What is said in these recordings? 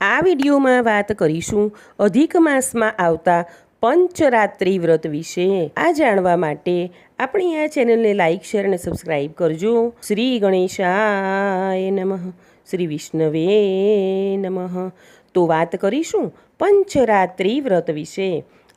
આ વિડીયોમાં વાત કરીશું અધિક માસમાં આવતા પંચરાત્રિ વ્રત વિશે। આ જાણવા માટે આપણી આ ચેનલને લાઈક, શેર અને સબસ્ક્રાઈબ કરજો। શ્રી ગણેશાય નમઃ, શ્રી વિષ્ણવે નમઃ। તો વાત કરીશું પંચરાત્રિ વ્રત વિશે।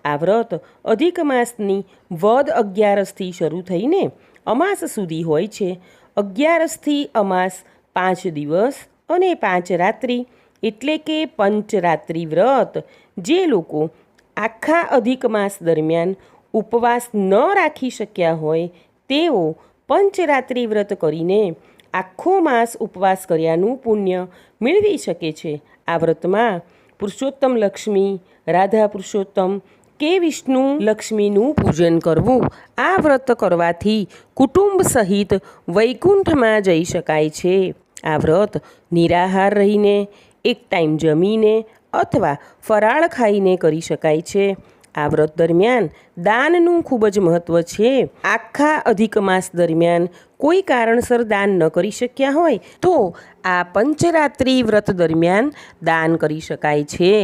આ વ્રત અધિક માસની વદ 11થી શરૂ થઈને અમાસ સુધી હોય છે। 11થી અમાસ 5 દિવસ અને 5 રાત્રિ એટલે કે પંચરાત્રિ વ્રત। જે લોકો આખા અધિક માસ દરમિયાન ઉપવાસ ન રાખી શક્યા હોય તેઓ પંચરાત્રિ વ્રત કરીને આખો માસ ઉપવાસ કર્યાનું પુણ્ય મેળવી શકે છે। આ વ્રતમાં પુરુષોત્તમ લક્ષ્મી, રાધા પુરુષોત્તમ કે વિષ્ણુ લક્ષ્મીનું પૂજન કરવું। આ વ્રત કરવાથી કુટુંબ સહિત વૈકુંઠમાં જઈ શકાય છે। આ વ્રત નિરાહાર રહીને, એક ટાઈમ જમીને અથવા ફરાળ ખાઈને કરી શકાય છે। આ વ્રત દરમિયાન દાનનું ખૂબ જ મહત્ત્વ છે। આખા અધિક માસ દરમિયાન કોઈ કારણસર દાન ન કરી શક્યા હોય તો આ પંચરાત્રિ વ્રત દરમિયાન દાન કરી શકાય છે।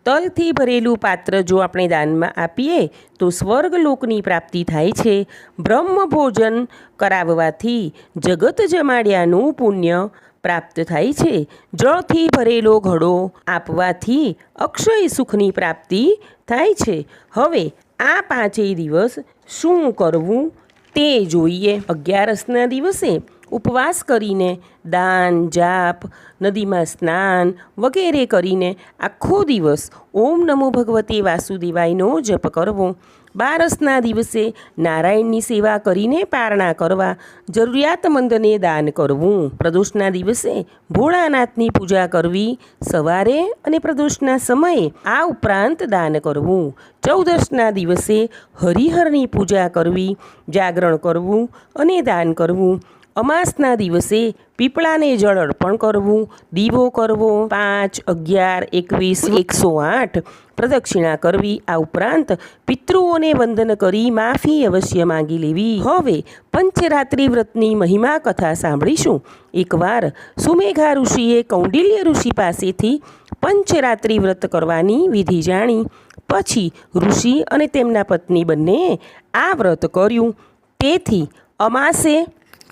તલથી ભરેલું પાત્ર જો આપણે દાનમાં આપીએ તો સ્વર્ગલોકની પ્રાપ્તિ થાય છે। બ્રહ્મ ભોજન કરાવવાથી જગત જમાડ્યાનું પુણ્ય પ્રાપ્ત થાય છે। જળથી ભરેલો ઘડો આપવાથી અક્ષય સુખની પ્રાપ્તિ થાય છે। હવે આ 5 દિવસ શું કરવું તે જોઈએ। 11ના દિવસે ઉપવાસ કરીને દાન, જાપ, નદીમાં સ્નાન વગેરે કરીને આખો દિવસ ઓમ નમો ભગવતે વાસુદેવાયનો જપ કરવો। 12ના દિવસે નારાયણની સેવા કરીને પારણા કરવા, જરૂરિયાતમંદને દાન કરવું। પ્રદોષના દિવસે ભોળાનાથની પૂજા કરવી સવારે અને પ્રદોષના સમયે, આ ઉપરાંત દાન કરવું। 14ના દિવસે હરિહરની પૂજા કરવી, જાગરણ કરવું અને દાન કરવું। અમાસના દિવસે પીપળાને જળ અર્પણ કરવું, દીવો કરવો, 5, 11, 21, 108 પ્રદક્ષિણા કરવી। આ ઉપરાંત પિતૃઓને વંદન કરી માફી અવશ્ય માંગી લેવી। હવે પંચરાત્રિ વ્રતની મહિમા કથા સાંભળીશું। એકવાર સુમેઘા ઋષિએ કૌંડિલ્ય ઋષિ પાસેથી પંચરાત્રિ વ્રત કરવાની વિધિ જાણી। પછી ઋષિ અને તેમના પત્ની બંનેએ આ વ્રત કર્યું। તેથી અમાસે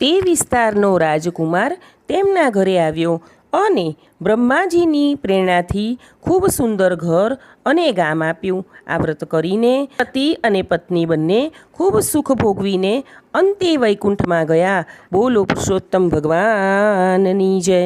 તે વિસ્તારનો રાજકુમાર તેમના ઘરે આવ્યો અને બ્રહ્માજીની પ્રેરણાથી ખૂબ સુંદર ઘર અને ગામ આપ્યું। આ વ્રત કરીને પતિ અને પત્ની બંને ખૂબ સુખ ભોગવીને અંતે વૈકુંઠમાં ગયા। બોલો પુરુષોત્તમ ભગવાનની જય।